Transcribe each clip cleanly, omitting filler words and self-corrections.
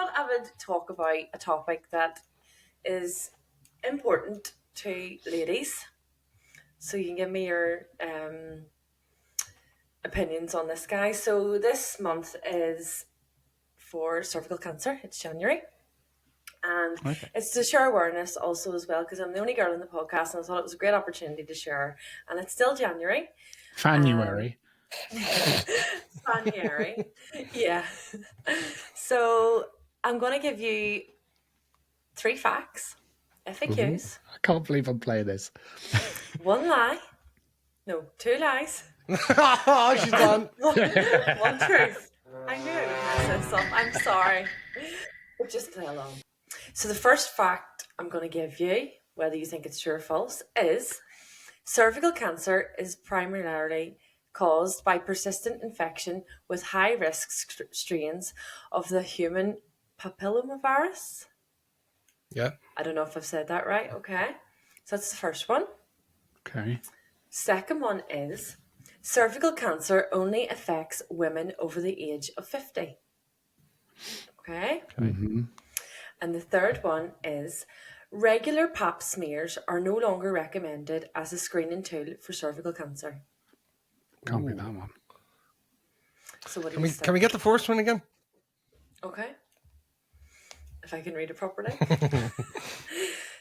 thought I would talk about a topic that is important to ladies. So you can give me your opinions on this, guy. So this month is for cervical cancer. It's January. And Okay. it's to share awareness also as well, because I'm the only girl in the podcast and I thought it was a great opportunity to share. And it's still January. January. January. Yeah. So I'm going to give you 3 facts, FAQs, I can't believe I'm playing this. 1 lie, no, 2 lies, Oh, she's done. 1 truth. I knew I would mess this up. I'm sorry. But just play along. So the first fact I'm going to give you, whether you think it's true or false, is cervical cancer is primarily caused by persistent infection with high-risk strains of the human papillomavirus. Yeah. I don't know if I've said that right. Okay. So that's the first one. Okay. Second one is cervical cancer only affects women over the age of 50. Okay. And the third one is regular pap smears are no longer recommended as a screening tool for cervical cancer. Can't be that one. So what do Can you we say? can we get the first one again? Okay. If I can read it properly.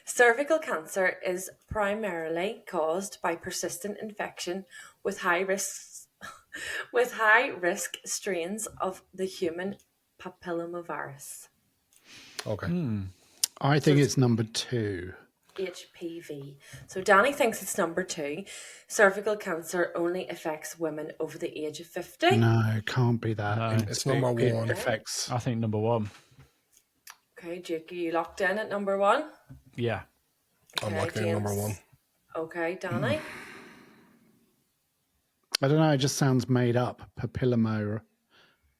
Cervical cancer is primarily caused by persistent infection with high risk strains of the human papillomavirus. Okay. I think it's number 2. HPV. So Danny thinks it's number 2. Cervical cancer only affects women over the age of 50. No, can't be that. No. It's number It 1. affects. I think number 1. Okay, Jake, are you locked in at number 1? Yeah. I'm Okay, locked in number James. 1. Okay, Danny. I don't know. It just sounds made up. Papillomo.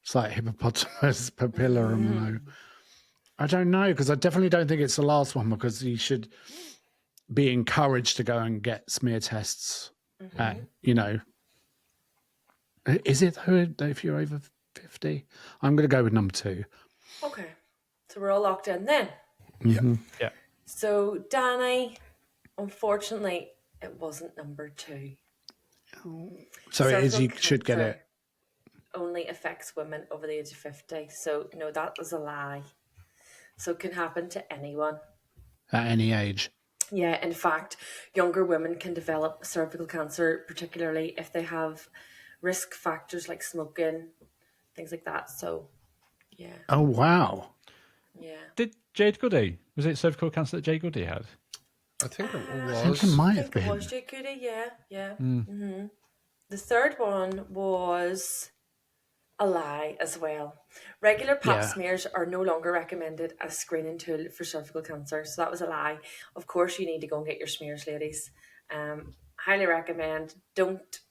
It's like hippopotamus papillomo. I don't know, because I definitely don't think it's the last one, because you should be encouraged to go and get smear tests. Is it though, if you're over 50? I'm going to go with number 2. Okay, so we're all locked in then. Yeah. Yeah. So Danny, unfortunately, it wasn't number 2. So it is. Cervical You should get it cancer only affects women over the age of 50. So no, that was a lie. So it can happen to anyone. at any age. Yeah, in fact, younger women can develop cervical cancer, particularly if they have risk factors like smoking, things like that. So, yeah, Oh wow! yeah. Did Jade Goody? Was it cervical cancer that Jade Goody had? I think it I think was. it might I have think it been. was Jake Goody, yeah. The third one was a lie as well. Regular pap Yeah. smears are no longer recommended as screening tool for cervical cancer. So that was a lie. Of course, you need to go and get your smears, ladies. Highly recommend. Don't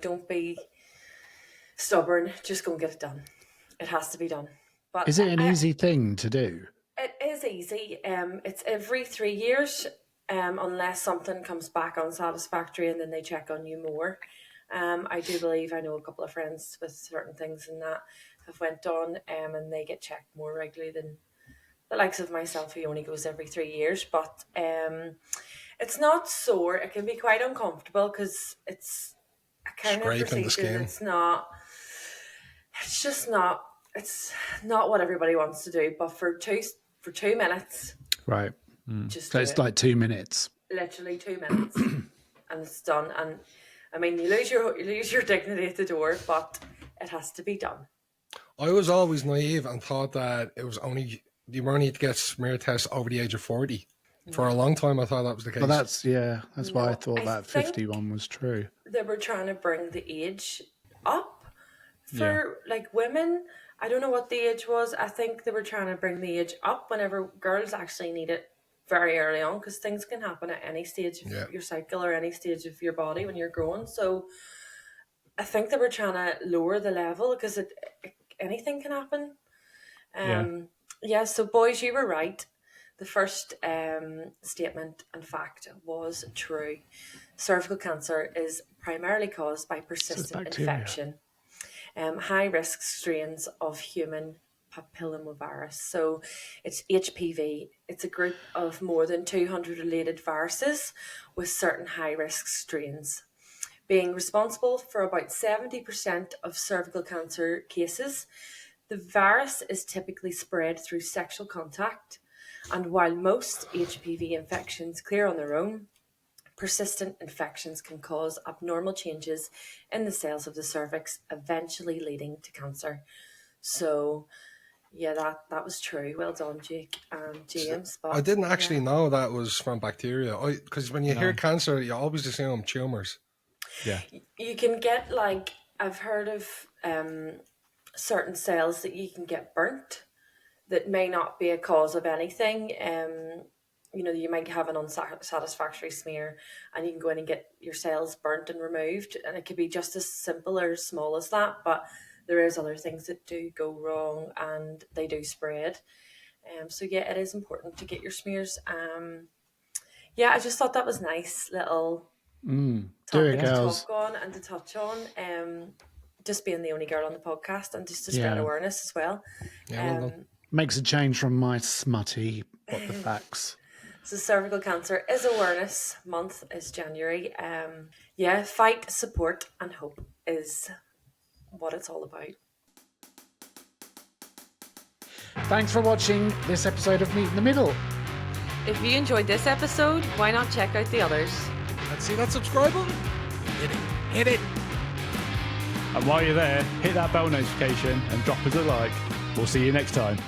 don't be stubborn. Just go and get it done. It has to be done. But Is it an easy thing to do? it is easy. It's every 3 years, unless something comes back unsatisfactory, and then they check on you more. I do believe I know a couple of friends with certain things and that have went on, and they get checked more regularly than the likes of myself, who only goes every 3 years. But it's not sore. It can be quite uncomfortable because it's a kind of Scraping the procedure skin. that's not. It's just not. It's not what everybody wants to do. But for 2 minutes, Right. just So do it's it. like 2 minutes. Literally 2 minutes, and it's done. And I mean, you lose your dignity at the door, but it has to be done. I was always naive and thought that it was only you only need to get smear tests over the age of 40. For a long time, I thought that was the case. Well, that's why I No, thought I that think- 51 was true. They were trying to bring the age up for like women. I don't know what the age was. I think they were trying to bring the age up whenever girls actually need it very early on, because things can happen at any stage of your cycle or any stage of your body when you're growing. So I think they were trying to lower the level because anything can happen. So boys, you were right. The first statement and fact was true. Cervical cancer is primarily caused by persistent bacteria. infection, high risk strains of human papillomavirus. So it's HPV. It's a group of more than 200 related viruses with certain high-risk strains, being responsible for about 70% of cervical cancer cases. The virus is typically spread through sexual contact, and while most HPV infections clear on their own, persistent infections can cause abnormal changes in the cells of the cervix, eventually leading to cancer. So, yeah, that was true. Well done, Jake and James. But I didn't actually know that was from bacteria. Because when you hear cancer, you always assume tumours. Yeah. You can get, like, I've heard of certain cells that you can get burnt that may not be a cause of anything. You know, you might have an unsatisfactory smear and you can go in and get your cells burnt and removed, and it could be just as simple or as small as that, but there is other things that do go wrong and they do spread. So yeah, it is important to get your smears. Yeah, I just thought that was nice little Do topic it, to girls. talk on and to touch on. Just being the only girl on the podcast and just to spread Yeah. awareness as well. Yeah, well done. Makes a change from my smutty what the facts. So cervical cancer is Awareness Month, is January. Yeah, fight, support and hope is what it's all about. Thanks for watching this episode of Meet in the Middle. If you enjoyed this episode, why not check out the others? And see that subscribe button? Hit it. And while you're there, hit that bell notification and drop us a like. We'll see you next time.